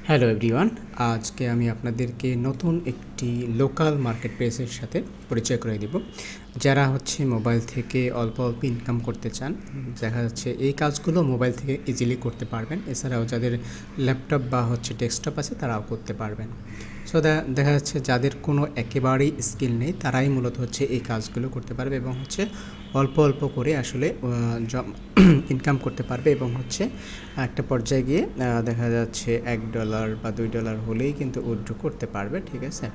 Hello everyone, আজকে আমি আপনাদেরকে নতুন একটি লোকাল মার্কেট প্লেসের সাথে পরিচয় করে দিব। যারা মোবাইল থেকে অল্প অল্প ইনকাম করতে চান, দেখা যাচ্ছে এই কাজগুলো মোবাইল থেকে ইজিলি করতে পারবেন। এছাড়াও যাদের ল্যাপটপ বা ডেস্কটপ আছে তারাও করতে পারবেন। সো দেখা যাচ্ছে যাদের কোনো একেবারেই স্কিল নেই তারাই মূলত এই কাজগুলো করতে পারবে এবং অল্প অল্প করে আসলে ইনকাম করতে পারবে এবং একটা পর্যায়ে গিয়ে দেখা যাচ্ছে $1 বা $2 হলেই কিন্তু উইথড্র করতে পারবে। ঠিক আছে,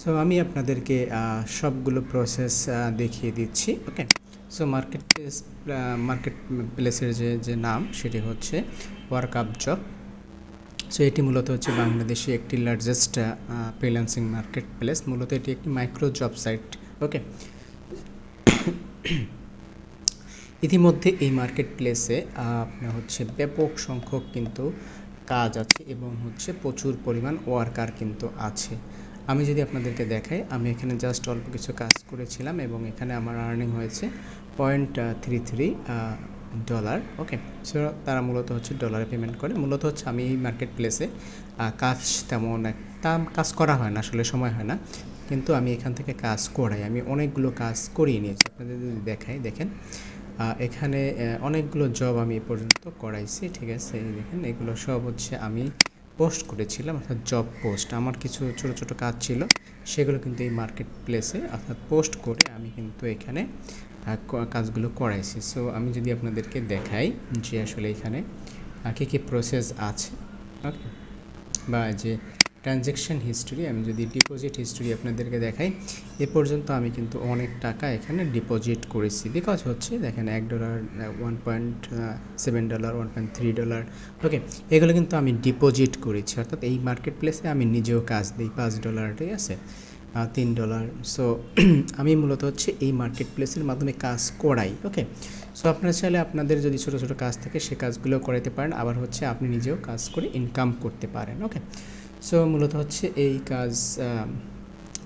সো আমি আপনাদেরকে সবগুলো প্রসেস দেখিয়ে দিচ্ছি। ওকে, সো মার্কেট প্লেসের যে নাম সেটি হচ্ছে ওয়ার্কআপ জব। সো এটি মূলত বাংলাদেশে একটি লার্জেস্ট ফ্রিল্যান্সিং মার্কেট প্লেস। মূলত এটি একটি মাইক্রো জব সাইট। ওকে, ইতিমধ্যে এই মার্কেট প্লেসে আপনার ব্যাপক সংখ্যক কিন্তু কাজ আছে এবং প্রচুর পরিমাণ ওয়ার্কার কিন্তু আছে। আমি যদি আপনাদেরকে দেখাই, আমি এখানে জাস্ট অল্প কিছু কাজ করেছিলাম এবং এখানে আমার আর্নিং হয়েছে $0.33। ওকে, সো তারা মূলত ডলারে পেমেন্ট করে। মূলত আমি এই মার্কেট প্লেসে কাজ তেমন একটা কাজ করা হয় না, আসলে সময় হয় না, কিন্তু আমি এখান থেকে কাজ করাই। আমি অনেকগুলো কাজ করিয়ে নিয়েছি। আপনাদের যদি দেখাই, দেখেন এখানে অনেকগুলো জব আমি এ পর্যন্ত করাইছি। ঠিক আছে, এই দেখেন এগুলো সব আমি পোস্ট করেছিলাম, অর্থাৎ জব পোস্ট। আমার কিছু ছোট ছোট কাজ ছিল, সেগুলো কিন্তু এই মার্কেট প্লেসে অর্থাৎ পোস্ট করে আমি কিন্তু এখানে কাজগুলো করাইছি। সো আমি যদি আপনাদেরকে দেখাই যে আসলে এখানে কী কী প্রসেস আছে, ওকে, বা যে ট্রানজ্যাকশান হিস্ট্রি, আমি যদি ডিপোজিট হিস্ট্রি আপনাদেরকে দেখাই, এ পর্যন্ত আমি কিন্তু অনেক টাকা এখানে ডিপোজিট করেছি। বিকজ দেখেন $1, $1.7, $1.3। ওকে, এগুলো কিন্তু আমি ডিপোজিট করেছি, অর্থাৎ এই মার্কেট প্লেসে আমি নিজেও কাজ দিই $5। ঠিক আছে, $3। সো আমি মূলত এই মার্কেট প্লেসের মাধ্যমে কাজ করাই। ওকে, সো আপনারা চাইলে আপনাদের যদি ছোটো ছোটো কাজ থাকে সে কাজগুলো করাতে পারেন, আবার আপনি নিজেও কাজ করে ইনকাম করতে পারেন। ওকে, সো মূলত এই কাজ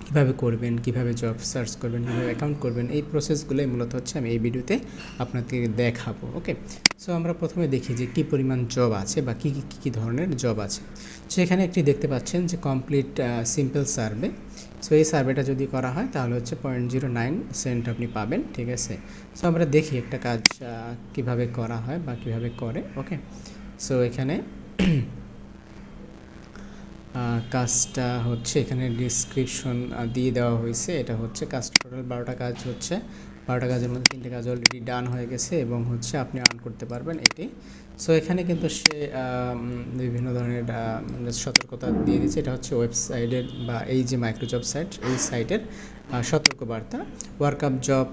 কীভাবে করবেন, কীভাবে জব সার্চ করবেন, কীভাবে অ্যাকাউন্ট করবেন, এই প্রসেসগুলোই মূলত আমি এই ভিডিওতে আপনাদেরকে দেখাবো। ওকে, সো আমরা প্রথমে দেখি যে কী পরিমাণ জব আছে বা কী ধরনের জব আছে। সো এখানে একটি দেখতে পাচ্ছেন যে কমপ্লিট সিম্পল সার্ভে। সো এই সার্ভেটা যদি করা হয় তাহলে $0.09 আপনি পাবেন। ঠিক আছে, সো আমরা দেখি একটা কাজ কিভাবে করা হয় বা কিভাবে করে। ওকে, সো এখানে কাজটা এখানে ডিসক্রিপশন দিয়ে দেওয়া হয়েছে। এটা কাজ টোটাল 12টা কাজ 12টা কাজের মধ্যে 3টে কাজ অলরেডি ডান হয়ে গেছে এবং আপনি আর্ন করতে পারবেন এটি। সো এখানে কিন্তু সে বিভিন্ন ধরনের সতর্কতা দিয়ে দিচ্ছে। এটা ওয়েবসাইটের বা এই যে মাইক্রোজব সাইট, এই সাইটের সতর্কবার্তা। ওয়ার্কআপ জব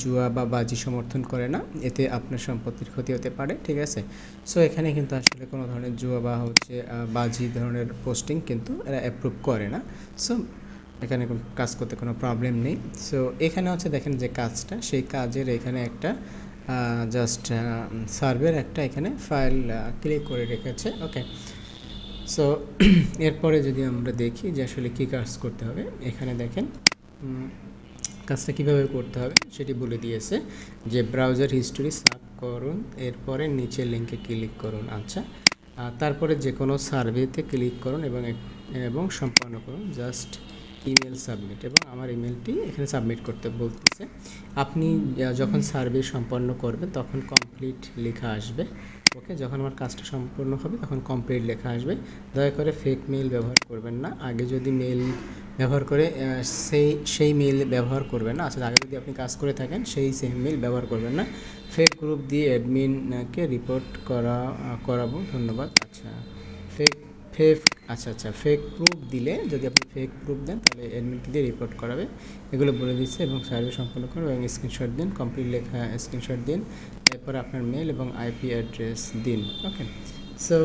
জুয়া বা বাজি সমর্থন করে না, এতে আপনার সম্পত্তির ক্ষতি হতে পারে। ঠিক আছে, সো এখানে কিন্তু আসলে কোনো ধরনের জুয়া বা বাজি ধরনের পোস্টিং কিন্তু এরা অ্যাপ্রুভ করে না। সো এখানে কাজ করতে কোনো প্রবলেম নেই। সো এখানে দেখেন যে কাজটা, সেই কাজের এখানে একটা জাস্ট সার্ভের একটা এখানে ফাইল ক্লিক করে রেখেছে। ওকে, সো এরপরে যদি আমরা দেখি যে আসলে কী কাজ করতে হবে, এখানে দেখেন কাজটা কীভাবে করতে হবে সেটি বলে দিয়েছে যে ব্রাউজার হিস্টোরি সার্চ করুন, এরপরে নিচের লিঙ্কে ক্লিক করুন। আচ্ছা, তারপরে যে কোনো সার্ভেতে ক্লিক করুন এবং সম্পন্ন করুন জাস্ট ইমেল সাবমিট, এবং আমার ইমেলটি এখানে সাবমিট করতে বলতেছে। আপনি যখন সার্ভে সম্পন্ন করবেন তখন কমপ্লিট লেখা আসবে। ওকে, যখন আমার কাজটা সম্পূর্ণ হবে তখন কমপ্লিট লেখা আসবে। দয়া করে ফেক মেইল ব্যবহার করবেন না। আগে যদি মেইল ব্যবহার করে সেই মেইল ব্যবহার করবেন না। আচ্ছা, আগে যদি আপনি কাজ করে থাকেন সেম মেইল ব্যবহার করবেন না। ফেক গ্রুপ দিয়ে অ্যাডমিনকে রিপোর্ট করাবো। ধন্যবাদ। আচ্ছা, ফেক প্রুফ দিলে, যদি আপনি ফেক প্রুফ দেন তাহলে অ্যাডমিনকে দিয়ে রিপোর্ট করাবে। এগুলো বলে দিচ্ছে এবং সার্ভে সম্পন্ন করুন এবং স্ক্রিনশট দিন, কমপ্লিট লেখা স্ক্রিনশট দিন, এরপর আপনার মেল এবং আইপি অ্যাড্রেস দিন। ওকে, সো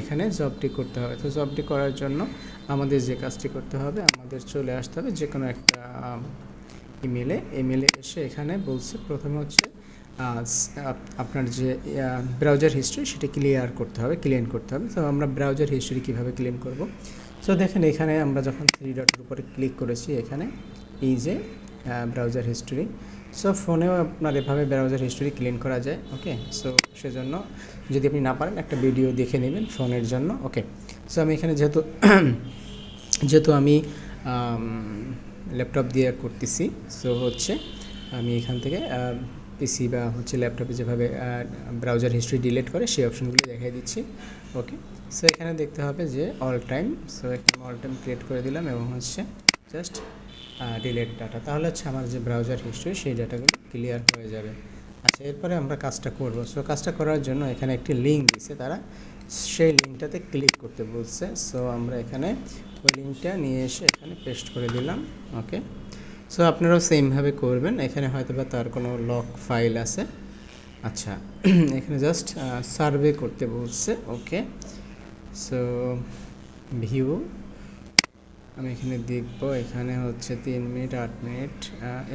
এখানে জবটি করতে হবে। তো জবটি করার জন্য আমাদের যে কাজটি করতে হবে, আমাদের চলে আসতে হবে যে কোনো একটা ইমেলে এসে এখানে বলছে প্রথমে আপনার যে ব্রাউজার হিস্ট্রি সেটা ক্লিন করতে হবে। তো আমরা ব্রাউজার হিস্ট্রি কীভাবে ক্লিন করব? সো দেখেন এখানে আমরা যখন 3 ডটের উপরে ক্লিক করেছি, এখানে এই যে ব্রাউজার হিস্ট্রি, সো ফোনেও আপনার এভাবে ব্রাউজার হিস্টোরি ক্লিন করা যায়। ওকে, সো সেজন্য যদি আপনি না পারেন একটা ভিডিও দেখে নেবেন ফোনের জন্য। ওকে, সো আমি এখানে যেহেতু আমি ল্যাপটপ দিয়ে করতেছি, সো হচ্ছে আমি এখান থেকে পিসি বা হচ্ছে ল্যাপটপে যেভাবে ব্রাউজার হিস্ট্রি ডিলিট করে সেই অপশনগুলি দেখিয়ে দিচ্ছি। ওকে, সো এখানে দেখতে হবে যে অল টাইম, সো এখানে অল টাইম ক্রিয়েট করে দিলাম এবং হচ্ছে জাস্ট ডিলিট ডাটা, তাহলে হচ্ছে আমার যে ব্রাউজার হিস্ট্রি সেই ডাটাগুলো ক্লিয়ার হয়ে যাবে। আচ্ছা, এরপরে আমরা কাজটা করব। সো কাজটা করার জন্য এখানে একটি লিঙ্ক দিচ্ছে তারা, সেই লিঙ্কটাতে ক্লিক করতে বলছে। সো আমরা এখানে ওই লিঙ্কটা নিয়ে এসে এখানে পেস্ট করে দিলাম। ওকে, সো আপনারাও সেমভাবে করবেন। এখানে হয়তো বা তার কোনো লক ফাইল আছে। আচ্ছা, এখানে জাস্ট সার্ভে করতে বলছে। ওকে, সো ভিউ আমি এখানে দেখব, এখানে হচ্ছে 3 মিনিট 8 মিনিট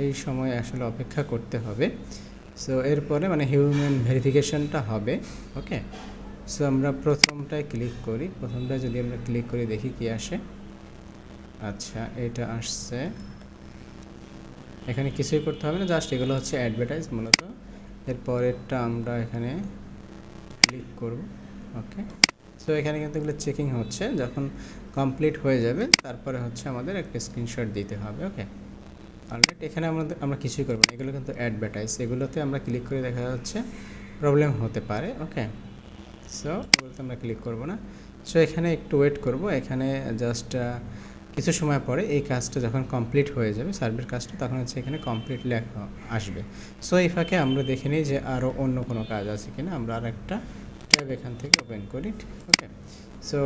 এই সময় আসলে অপেক্ষা করতে হবে। সো এরপরে মানে হিউম্যান ভেরিফিকেশনটা হবে। ওকে, সো আমরা প্রথমটায় ক্লিক করি, প্রথমটায় যদি আমরা ক্লিক করি দেখি কি আসে। আচ্ছা, এটা আসছে, এখানে কিছুই করতে হবে না, জাস্ট এগুলো হচ্ছে অ্যাডভার্টাইজ মূলত। এরপরেরটা আমরা এখানে ক্লিক করব। ওকে, সো এখানে কিন্তু এগুলো চেকিং হচ্ছে, যখন কমপ্লিট হয়ে যাবে তারপরে হচ্ছে আমাদের একটা স্ক্রিনশট দিতে হবে। ওকে, অলরাইট, এখানে আমরা কিছুই করবো না, এগুলো কিন্তু অ্যাডভার্টাইজ, এগুলোতে আমরা ক্লিক করে দেখা যাচ্ছে প্রবলেম হতে পারে। ওকে, সো এগুলোতে আমরা ক্লিক করব না। সো এখানে একটু ওয়েট করব, এখানে জাস্ট কিছু সময় পরে এই কাজটা যখন কমপ্লিট হয়ে যাবে, সার্ভের কাজটা, তখন হচ্ছে এখানে কমপ্লিট লেখা আসবে। সো এই ফাঁকে আমরা দেখে নিই যে আরও অন্য কোনো কাজ আছে কিনা। আমরা আর একটা ট্যাব এখান থেকে ওপেন করি। ওকে, সো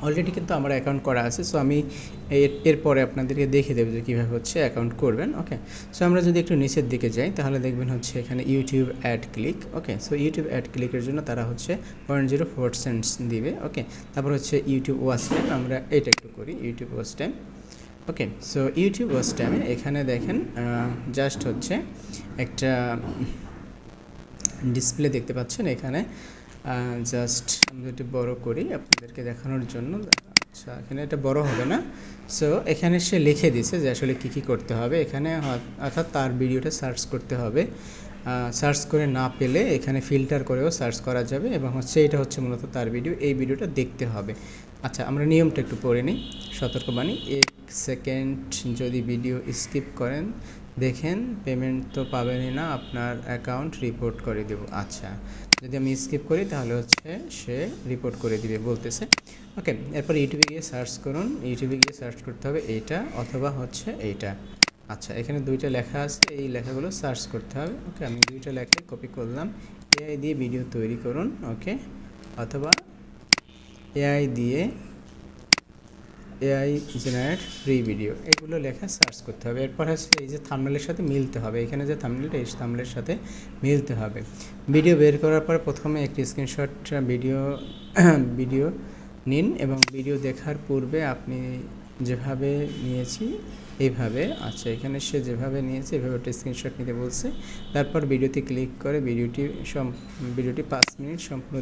অলরেডি কিন্তু আমার অ্যাকাউন্ট করা আছে। সো আমি এরপরে আপনাদেরকে দেখে দেবো যে কীভাবে হচ্ছে অ্যাকাউন্ট করবেন। ওকে, সো আমরা যদি একটু নিচের দিকে যাই তাহলে দেখবেন হচ্ছে এখানে ইউটিউব অ্যাড ক্লিক। ওকে, সো ইউটিউব অ্যাড ক্লিকের জন্য তারা হচ্ছে 0.04 সেন্টস দিবে। ওকে, তারপর হচ্ছে ইউটিউব ওয়াচ টাইম, আমরা এটা একটু করি, ইউটিউব ওয়াচ টাইম। ওকে, সো ইউটিউব ওয়াচ টাইমে এখানে দেখেন জাস্ট হচ্ছে একটা ডিসপ্লে দেখতে পাচ্ছেন এখানে। জাস্ট আমি একটু বড় করি আপনাদেরকে দেখানোর জন্য। আচ্ছা, এখানে এটা বড় হবে না। সো এখানে সে লিখে দিয়েছে যে আসলে কী কী করতে হবে এখানে, অর্থাৎ তার ভিডিওটা সার্চ করতে হবে। সার্চ করে না পেলে এখানে ফিল্টার করেও সার্চ করা যাবে এবং হচ্ছে এটা হচ্ছে মূলত তার ভিডিও, এই ভিডিওটা দেখতে হবে। আচ্ছা, আমরা নিয়মটা একটু পড়ে নিই, সতর্কবাণী। 1 সেকেন্ড যদি ভিডিও স্কিপ করেন দেখেন পেমেন্ট তো পাবেনই না, আপনার অ্যাকাউন্ট রিপোর্ট করে দেব। আচ্ছা, যদি আমি স্কিপ করি তাহলে হচ্ছে সে রিপোর্ট করে দিবে বলতেছে। ওকে, এরপর ইউটিউবে গিয়ে সার্চ করুন, ইউটিউবে গিয়ে সার্চ করতে হবে এইটা অথবা হচ্ছে এইটা। আচ্ছা, এখানে দুইটা লেখা আছে, এই লেখাগুলো সার্চ করতে হবে। ওকে, আমি দুইটা লেখাই কপি করলাম। এআই দিয়ে ভিডিও তৈরি করুন। ওকে, অথবা এআই জেনারেট ফ্রি ভিডিও, এগুলো লেখা সার্চ করতে হবে। এরপর হচ্ছে এই যে থাম্বনেলের সাথে মিলতে হবে, এখানে যে থাম্বনেলটা এই থাম্বনেলের সাথে মিলতে হবে। ভিডিও বের করার পর প্রথমে একটি স্ক্রিনশট ভিডিও নিন এবং ভিডিও দেখার পূর্বে আপনি যেভাবে নিয়েছি এইভাবে। আচ্ছা, এখানে সে যেভাবে নিয়েছে এভাবে একটা স্ক্রিনশট নিতে বলছে। তারপর ভিডিওতে ক্লিক করে ভিডিওটি 5 মিনিট সম্পূর্ণ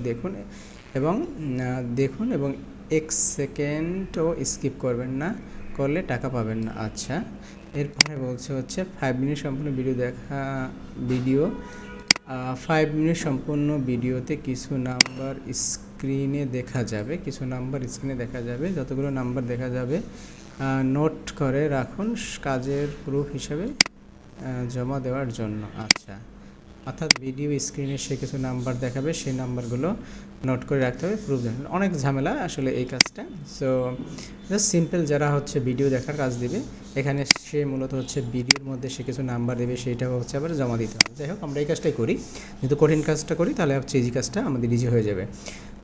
দেখুন এবং 1 সেকেন্ডও স্কিপ করবেন না, করলে টাকা পাবেন না। আচ্ছা, এরপরে বলছে হচ্ছে 5 মিনিট সম্পূর্ণ ভিডিও 5 মিনিট সম্পূর্ণ ভিডিওতে কিছু নাম্বার স্ক্রিনে দেখা যাবে, যতগুলো নাম্বার দেখা যাবে নোট করে রাখুন কাজের প্রুফ হিসেবে জমা দেওয়ার জন্য। আচ্ছা, অর্থাৎ ভিডিও স্ক্রিনে সে কিছু নাম্বার দেখাবে, সেই নাম্বারগুলো নোট করে রাখতে হবে, প্রুফ দেখাবে। অনেক ঝামেলা আসলে এই কাজটা। সো জাস্ট সিম্পল, যারা হচ্ছে ভিডিও দেখার কাজ দিবে এখানে সে মূলত হচ্ছে ভিডিওর মধ্যে সে কিছু নাম্বার দেবে, সেইটা হচ্ছে আবার জমা দিতে হবে। যাই হোক, আমরা এই কাজটাই করি, যেহেতু কঠিন কাজটা করি তাহলে হচ্ছে ইজি কাজটা আমাদের ইজি হয়ে যাবে।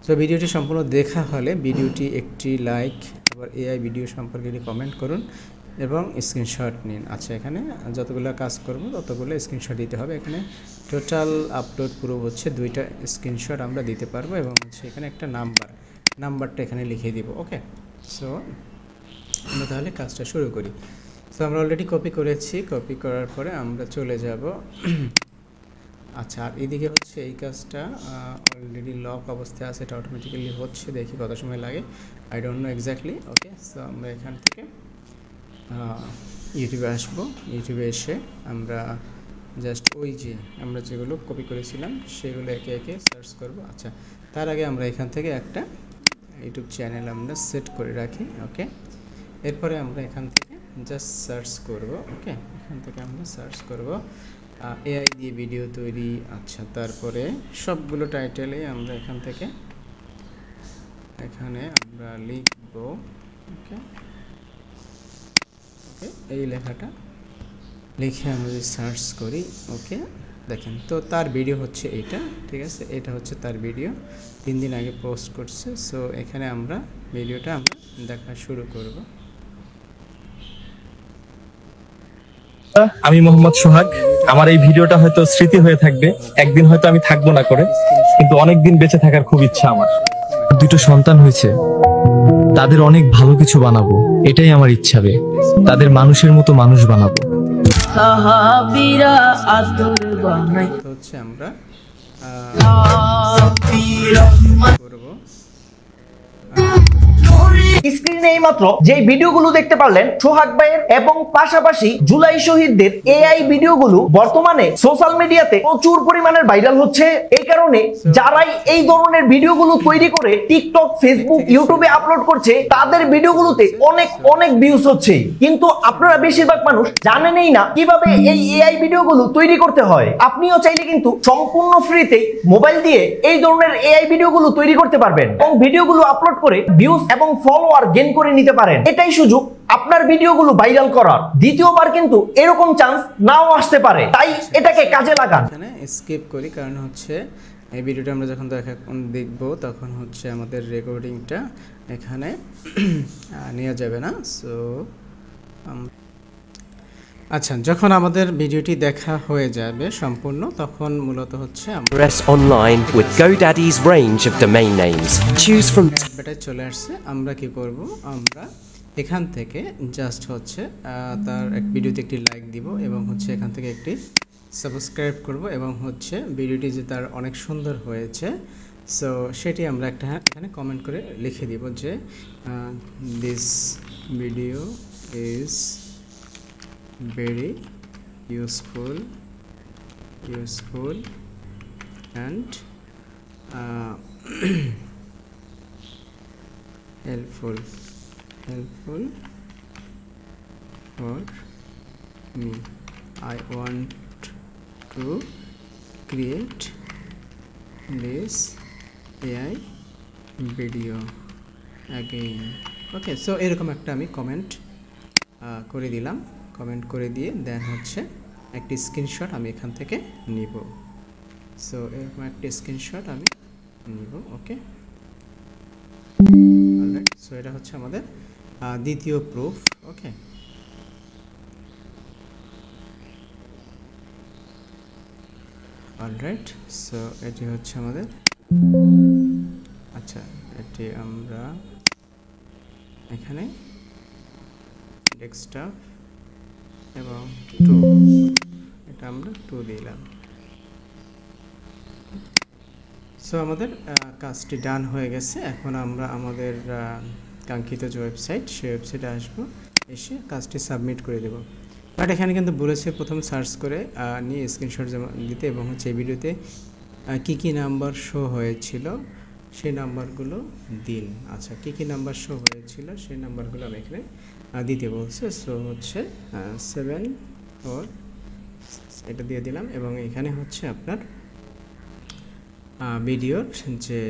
সো ভিডিওটি সম্পূর্ণ দেখা হলে ভিডিওটি একটি লাইক, আবার এআই ভিডিও সম্পর্কে কমেন্ট করুন এবং স্ক্রিনশট নিন। আচ্ছা, এখানে যতগুলো কাজ করব ততগুলো স্ক্রিনশট দিতে হবে। এখানে টোটাল আপলোড প্রুফ হচ্ছে 2টা স্ক্রিনশট আমরা দিতে পারবো এবং হচ্ছে এখানে একটা নাম্বারটা এখানে লিখে দিব। ওকে, সো আমরা তাহলে কাজটা শুরু করি। সো আমরা অলরেডি কপি করেছি, কপি করার পরে আমরা চলে যাব। আচ্ছা, আর এদিকে হচ্ছে এই কাজটা অলরেডি লক অবস্থায় আছে, এটা অটোমেটিক্যালি হচ্ছে, দেখি কত সময় লাগে, I don't know exactly. Okay, so আমরা এখান থেকে ইউটিউবে আসবো, ইউটিউবে এসে আমরা জাস্ট ওই যে আমরা যেগুলো কপি করেছিলাম সেগুলো একে একে সার্চ করব। আচ্ছা, তার আগে আমরা এখান থেকে একটা ইউটিউব চ্যানেল আমরা সেট করে রাখি। ওকে, এরপরে আমরা এখান থেকে জাস্ট সার্চ করব। ওকে, এখান থেকে আমরা সার্চ করব এআই দিয়ে ভিডিও তৈরি। আচ্ছা, তারপরে সবগুলো টাইটেলে আমরা এখান থেকে এখানে আমরা লিখব। ওকে ওকে, এই লেখাটা লিখে আমরা যদি সার্চ করি, ওকে দেখেন তো তার ভিডিও হচ্ছে এইটা, ঠিক আছে, এটা হচ্ছে তার ভিডিও 3 দিন আগে পোস্ট করছে। সো এখানে আমরা ভিডিওটা আমরা দেখা শুরু করব। আমি মোহাম্মদ সোহাগ। আমার এই ভিডিওটা হয়তো স্মৃতি হয়ে থাকবে, একদিন হয়তো আমি থাকবো না করে, কিন্তু অনেকদিন বেঁচে থাকার খুব ইচ্ছা আমার। দুটো সন্তান হয়েছে, তাদের অনেক ভালো কিছু বানাবো, এটাই আমার ইচ্ছা। তাদের মানুষের মতো মানুষ বানাবো। হচ্ছে আমরা করব স্ক্রিনে এইমাত্র যে ভিডিওগুলো দেখতে পারলেন সোহাগ ভাইয়ের, এবং পাশাপাশি জুলাই শহীদদের এআই ভিডিওগুলো বর্তমানে সোশ্যাল মিডিয়াতে প্রচুর পরিমাণের ভাইরাল হচ্ছে। এই কারণে যারাই এই ধরনের ভিডিওগুলো তৈরি করে টিকটক, ফেসবুক, ইউটিউবে আপলোড করছে, তাদের ভিডিওগুলোতে অনেক অনেক ভিউজ হচ্ছে, কিন্তু আপনারা বেশিরভাগ মানুষ জানেনই না কিভাবে এই এআই ভিডিওগুলো তৈরি করতে হয়। আপনিও চাইলে কিন্তু সম্পূর্ণ ফ্রিতে মোবাইল দিয়ে এই ধরনের এআই ভিডিওগুলো তৈরি করতে পারবেন এবং ভিডিওগুলো আপলোড করে ভিউজ এবং ফলোয়ার গেইন করে নিতে পারেন। এটাই সুযোগ আপনার ভিডিওগুলো ভাইরাল করার। দ্বিতীয়বার কিন্তু এরকম চান্স নাও আসতে পারে, তাই এটাকে কাজে লাগান। এখানে স্কিপ করি, কারণ হচ্ছে এই ভিডিওটা আমরা যখন দেখব তখন হচ্ছে আমাদের রেকর্ডিংটা এখানে নেওয়া যাবে না। সো আচ্ছা, যখন আমাদের ভিডিওটি দেখা হয়ে যাবে সম্পূর্ণ, তখন মূলত হচ্ছে আমরা Press online with GoDaddy's range of domain names. Choose from বেটায় চলে আসছে। আমরা কি করব, আমরা এখান থেকে জাস্ট হচ্ছে তার এক ভিডিওতে একটি লাইক দিব এবং হচ্ছে এখান থেকে একটি সাবস্ক্রাইব করব এবং হচ্ছে ভিডিওটি যে তার অনেক সুন্দর হয়েছে, সো সেটি আমরা একটা এখানে কমেন্ট করে লিখে দিব যে this video is very useful and helpful for me. I want to create this AI video again. Okay, so এরকম একটা আমি কমেন্ট করে দিলাম। কমেন্ট করে দিয়ে দেন হচ্ছে একটি স্ক্রিনশট আমি এখান থেকে নিব। সো এরকম একটি স্ক্রিনশট আমি নিব। ওকে, অলরাইট। সো এটা হচ্ছে আমাদের দ্বিতীয় প্রুফ। ওকে, অলরাইট। সো এটি হচ্ছে আমাদের, আচ্ছা এটি আমরা এখানে ডেস্কটপ এবং 2, এটা আমরা 2 দিলাম। সো আমাদের কাজটি ডান হয়ে গেছে। এখন আমরা আমাদের কাঙ্ক্ষিত যে ওয়েবসাইট, সেই ওয়েবসাইটে আসবো, এসে কাজটি সাবমিট করে দেব। বাট এখানে কিন্তু বলেছে প্রথম সার্চ করে নিয়ে স্ক্রিনশট দিতে এবং হচ্ছে এই ভিডিওতে কী কী নাম্বার শো হয়েছিল সেই নাম্বারগুলো দিন। আচ্ছা, কী কী নাম্বার শো হয়েছিল সেই নাম্বারগুলো আমি এখানে দিতে বলছে। সো হচ্ছে 7 4 এটা দিয়ে দিলাম এবং এখানে হচ্ছে আপনার ভিডিওর যে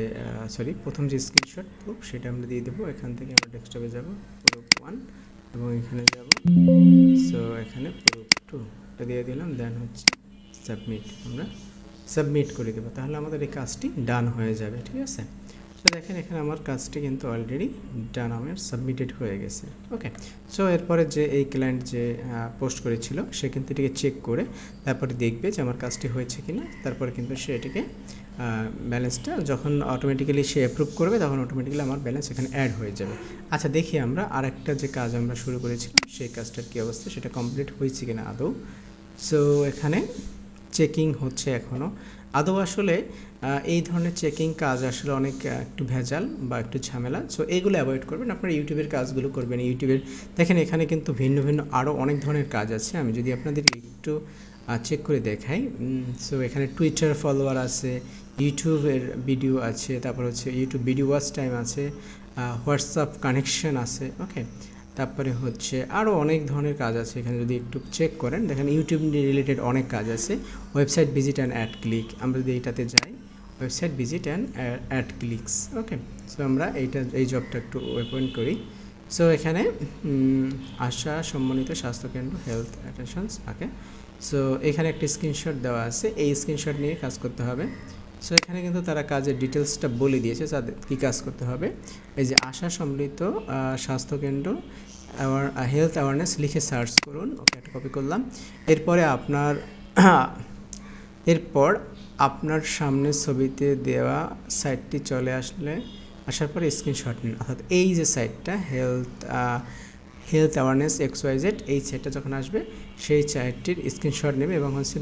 প্রথম যে স্ক্রিনশট প্রুফ সেটা আমরা দিয়ে দেবো। এখান থেকে আমরা ডেস্কটপে যাব, প্রুফ 1 এবং এখানে যাব, সো এখানে প্রুফ 2 এটা দিয়ে দিলাম। দেন হচ্ছে সাবমিট, আমরা সাবমিট করে দেবো, তাহলে আমাদের এই কাজটি ডান হয়ে যাবে। ঠিক আছে, তো দেখেন এখানে আমার কাজটি কিন্তু অলরেডি ডান, আমার সাবমিটেড হয়ে গেছে। ওকে, সো এরপরে যে এই ক্লায়েন্ট যে পোস্ট করেছিল সে কিন্তু এটিকে চেক করে তারপরে দেখবে যে আমার কাজটি হয়েছে কিনা। তারপরে কিন্তু সে এটিকে ব্যালেন্সটা যখন অটোমেটিক্যালি সে অ্যাপ্রুভ করবে তখন অটোমেটিক্যালি আমার ব্যালেন্স এখানে অ্যাড হয়ে যাবে। আচ্ছা, দেখি আমরা আরেকটা যে কাজ আমরা শুরু করেছিলাম সেই কাজটার কী অবস্থা, সেটা কমপ্লিট হয়েছে কিনা আদৌ। সো এখানে চেকিং হচ্ছে এখনও, আদৌ আসলে এই ধরনের চেকিং কাজ আসলে অনেক একটু ভেজাল বা একটু ঝামেলা। সো এইগুলো অ্যাভয়েড করবেন, আপনারা ইউটিউবের কাজগুলো করবেন। ইউটিউবের দেখেন এখানে কিন্তু ভিন্ন ভিন্ন আরও অনেক ধরনের কাজ আছে। আমি যদি আপনাদের একটু চেক করে দেখাই, সো এখানে টুইটার ফলোয়ার আছে, ইউটিউবের ভিডিও আছে, তারপর হচ্ছে ইউটিউব ভিডিও ওয়াচ টাইম আছে, হোয়াটসঅ্যাপ কানেকশন আছে, ওকে। তারপরে হচ্ছে আরও অনেক ধরনের কাজ আছে। এখানে যদি একটু চেক করেন দেখেন ইউটিউব রিলেটেড অনেক কাজ আছে। Website visit and ad click, আমরা যদি এইটাতে যাই, website visit and ad clicks, okay. So আমরা এই জবটা একটু ওপেন করি। সো এখানে আশা সম্মানিত স্বাস্থ্যকেন্দ্র হেলথ অ্যাটেনশনস, ওকে। সো এখানে একটা স্ক্রিনশট দেওয়া আছে, এই স্ক্রিনশট নিয়ে কাজ করতে হবে। সো এখানে কিন্তু তারা কাজের ডিটেলসটা বলে দিয়েছে তাদের কী কাজ করতে হবে। এই যে আশা সম্মিলিত স্বাস্থ্যকেন্দ্র হেলথ অ্যাওয়ারনেস লিখে সার্চ করুন, ওকে, একটা কপি করলাম। এরপর আপনার সামনে ছবিতে দেওয়া সাইটটি চলে আসার পরে স্ক্রিনশট নিন, অর্থাৎ এই যে সাইটটা হেলথ অ্যাওয়ারনেস XYZ, এই সাইটটা যখন আসবে সেই সাইটটির স্ক্রিনশট নেবে এবং হচ্ছে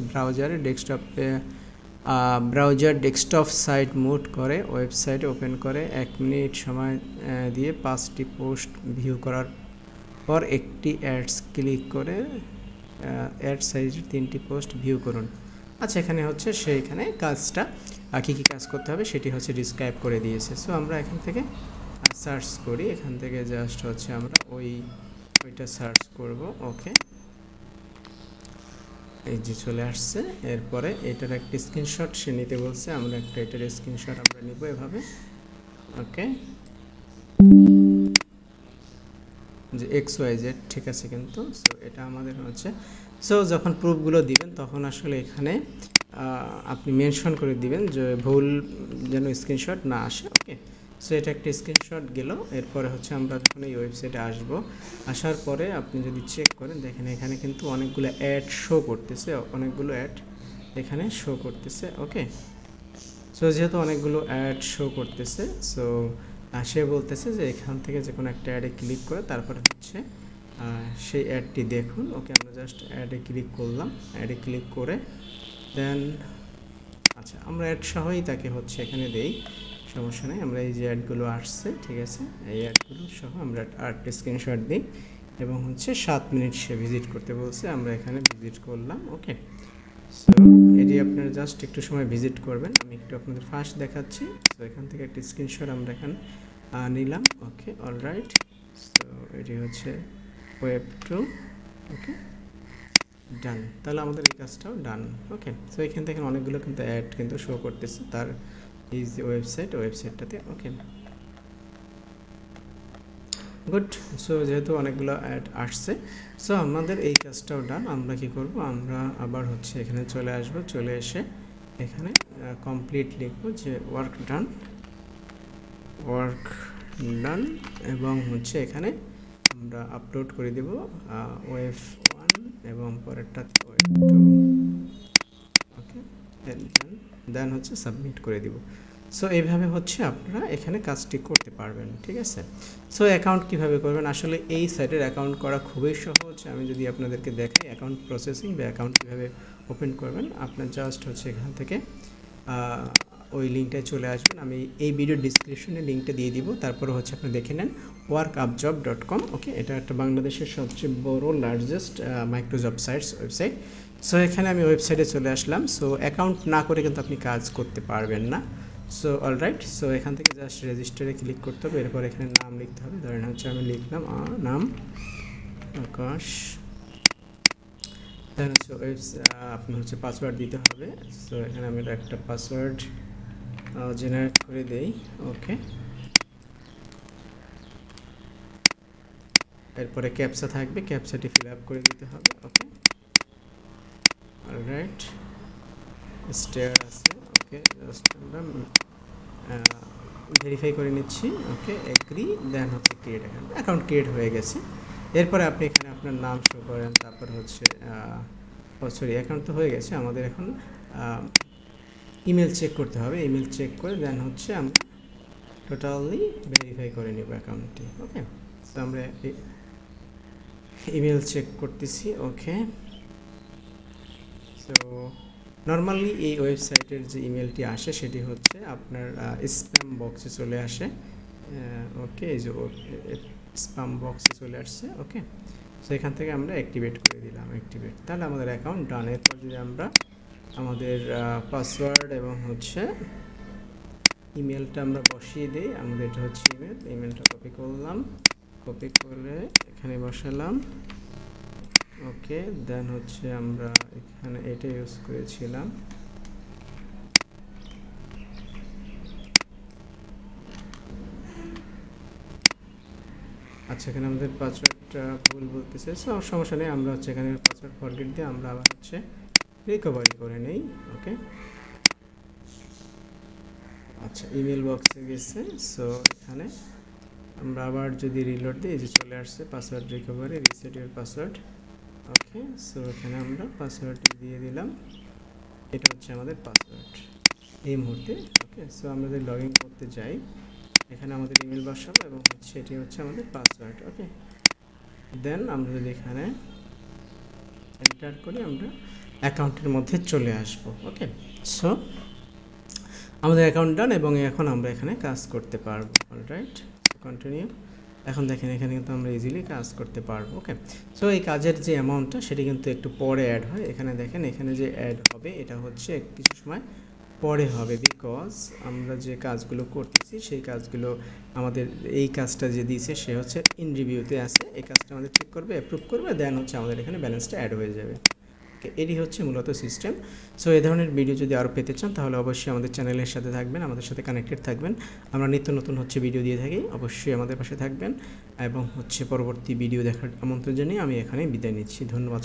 ব্রাউজার ডেস্কটপ সাইট মুড করে ওয়েবসাইট ওপেন করে 1 মিনিট সময় দিয়ে 5টি পোস্ট ভিউ করার পর একটি অ্যাডস ক্লিক করে অ্যাড সাইজের 3টি পোস্ট ভিউ করুন। আচ্ছা, এখানে হচ্ছে সেইখানে কাজটা কী কী কাজ করতে হবে সেটি হচ্ছে ডিসক্রাইব করে দিয়েছে। সো আমরা এখান থেকে সার্চ করি, এখান থেকে জাস্ট হচ্ছে আমরা ওইটা সার্চ করব, ওকে। এই যে চলে আসছে। এরপরে এটার একটা স্ক্রিনশট সে নিতে বলছে, আমরা এটার স্ক্রিনশট আমরা নিব এভাবে, ওকে। যে XYZ ঠিক আছে কিন্তু। সো এটা আমাদের হচ্ছে, সো যখন প্রুফগুলো দিবেন তখন আসলে এখানে আপনি মেনশন করে দিবেন যে ভুল যেন স্ক্রিনশট না আসে, ওকে। সো এটা একটা স্ক্রিনশট গেল। এরপরে হচ্ছে আমরা যখন এই ওয়েবসাইটে আসার পরে আপনি যদি চেক করেন দেখেন এখানে কিন্তু অনেকগুলো অ্যাড শো করতেছে, অনেকগুলো অ্যাড এখানে শো করতেছে, ওকে। সো যেহেতু অনেকগুলো অ্যাড শো করতেছে, সো সে বলতেছে যে এখান থেকে যে কোনো একটা অ্যাডে ক্লিক করে তারপরে হচ্ছে সেই অ্যাডটি দেখুন, ওকে। আমরা জাস্ট অ্যাডে ক্লিক করলাম, অ্যাডে ক্লিক করে দেন আচ্ছা আমরা অ্যাড সহই তাকে হচ্ছে এখানে দেই, সমস্যা নেই। আমরা এই যে অ্যাডগুলো আসছে, ঠিক আছে, এই অ্যাডগুলো সহ আমরা আরেকটা স্ক্রিনশট দিই এবং হচ্ছে 7 মিনিট সে ভিজিট করতে বলছে, আমরা এখানে ভিজিট করলাম, ওকে। সো এটি আপনারা জাস্ট একটু সময় ভিজিট করবেন, আমি একটু আপনাদের ফার্স্ট দেখাচ্ছি। সো এখান থেকে একটা স্ক্রিনশট আমরা এখানে নিলাম, ওকে, অলরাইট। সো এটি হচ্ছে ওয়েব 2, ওকে, ডান। তাহলে আমাদের এই কাজটাও ডান, ওকে। সো এখান থেকে অনেকগুলো কিন্তু অ্যাড কিন্তু শো করতেছে তার এই যে ওয়েবসাইটটাতে, ওকে, গুড। সো যেহেতু অনেকগুলো অ্যাড আসছে, সো আমাদের এই কাজটাও ডান। আমরা কি করব, আমরা আবার হচ্ছে এখানে চলে আসব, চলে এসে এখানে কমপ্লিট লিখব যে ওয়ার্ক ডান এবং হচ্ছে এখানে আমরা আপলোড করে দেব ওয়েব 1 এবং পরেরটাতে ওয়েব 2, ওকে। দেন হচ্ছে সাবমিট করে দিব। সো এইভাবে হচ্ছে আপনারা এখানে কাজটি করতে পারবেন, ঠিক আছে। সো অ্যাকাউন্ট কিভাবে করবেন, আসলে এই সাইটের অ্যাকাউন্ট করা খুবই সহজ। আমি যদি আপনাদেরকে দেখাই অ্যাকাউন্ট প্রসেসিং বা অ্যাকাউন্ট কীভাবে ওপেন করবেন, আপনার জাস্ট হচ্ছে এখান থেকে ওই লিঙ্কটায় চলে আসবেন। আমি এই ভিডিও ডিসক্রিপশনে লিঙ্কটা দিয়ে দিব, তারপরে হচ্ছে আপনি দেখে নেন workupjob.com, ওকে। এটা একটা বাংলাদেশের সবচেয়ে বড় largest micro job website. So এখানে আমি ওয়েবসাইটে চলে আসলাম। সো অ্যাকাউন্ট না করে কিন্তু আপনি কাজ করতে পারবেন না। সো অলরাইট, সো এখান থেকে জাস্ট রেজিস্টারে ক্লিক করতে হবে, এরপর এখানে নাম লিখতে হবে। ধরেন হচ্ছে আমি লিখলাম নাম আকাশ, দেন হচ্ছে আপনি হচ্ছে পাসওয়ার্ড দিতে হবে। সো এখানে আমি একটা পাসওয়ার্ড জেনারেট করে দেই, ওকে। এরপরে ক্যাপচা থাকবে, ক্যাপচাটি ফিল আপ করে দিতে হবে, ওকে, অলরাইট। স্টেয়ার আছে, ওকে, জাস্ট আমরা ভেরিফাই করে নিচ্ছি, ওকে, এগ্রি, দেন হচ্ছে ক্রিয়েট অ্যাকাউন্ট ক্রিয়েট হয়ে গেছে। এরপরে আপনি এখানে আপনার নাম শো করেন, তারপর হচ্ছে সরি অ্যাকাউন্ট তো হয়ে গেছে, আমাদের এখন ইমেল চেক করতে হবে। ইমেল চেক করে দেন হচ্ছে আমরা টোটালি ভেরিফাই করে নেব অ্যাকাউন্টটি, ওকে। তো আমরা ইমেল চেক করতেছি, ওকে। সো নর্মালি এই ওয়েবসাইটের যে ইমেলটি আসে সেটি হচ্ছে আপনার স্প্যাম বক্সে চলে আসে। ওকে, এই যে স্প্যাম বক্সে চলে আসছে। ওকে, সো এখান থেকে আমরা অ্যাক্টিভেট করে দিলাম, অ্যাক্টিভেট, তাহলে আমাদের অ্যাকাউন্ট ডান। এরপর যদি আমরা আমাদের পাসওয়ার্ড এবং হচ্ছে ইমেলটা আমরা বসিয়ে দিই, আমাদের এটা হচ্ছে ইমেলটা কপি করলাম, কপি করে এখানে বসালাম। ওকে, দেন হচ্ছে আমরা এখানে এটা ইউজ করেছিলাম। আচ্ছা, এখানে আমাদের পাসওয়ার্ডটা ভুল বলতেছে, সমস্যা নেই, আমরা হচ্ছে এখানে পাসওয়ার্ড ফরগেট দিয়ে আমরা আবার হচ্ছে রিকভারি করে নেই। ওকে, আচ্ছা, ইমেল বক্সে গেছে। সো এখানে আমরা আবার যদি রিলোড দিই, এই যে চলে আসছে password recovery, reset your password. Okay, so এখানে আমরা পাসওয়ার্ডটি দিয়ে দিলাম, এটা হচ্ছে আমাদের পাসওয়ার্ড এই মুহূর্তে। ওকে, সো আমরা যদি লগ ইন করতে যাই, এখানে আমাদের ইমেল বসাবো এবং হচ্ছে এটি হচ্ছে আমাদের পাসওয়ার্ড। ওকে, দেন আমরা যদি এখানে এন্টার করি, আমরা অ্যাকাউন্টের মধ্যে চলে আসব। ওকে, সো আমাদের অ্যাকাউন্ট ডান এবং এখন আমরা এখানে কাজ করতে পারবো। Alright, continue. এখন দেখেন এখানে কিন্তু আমরা ইজিলি কাজ করতে পারবো। ওকে, সো এই কাজের যে অ্যামাউন্টটা সেটি কিন্তু একটু পরে অ্যাড হয়। এখানে দেখেন, এখানে যে অ্যাড হবে এটা হচ্ছে কিছু সময় পরে হবে, বিকজ আমরা যে কাজগুলো করতেছি সেই কাজগুলো আমাদের এই কাজটা যে দিয়েছে সে হচ্ছে ইন রিভিউতে আছে, এই কাজটা আমাদের চেক করবে, অ্যাপ্রুভ করবে, দেন হচ্ছে আমাদের এখানে ব্যালেন্সটা অ্যাড হয়ে যাবে। এটি হচ্ছে মূলত সিস্টেম। সো এই ধরনের ভিডিও যদি আরও পেতে চান তাহলে অবশ্যই আমাদের চ্যানেলের সাথে থাকবেন, আমাদের সাথে কানেক্টেড থাকবেন। আমরা নিত্য নতুন হচ্ছে ভিডিও দিয়ে থাকি, অবশ্যই আমাদের পাশে থাকবেন এবং হচ্ছে পরবর্তী ভিডিও দেখার আমন্ত্রণ জানিয়ে আমি এখানে বিদায় নিচ্ছি। ধন্যবাদ।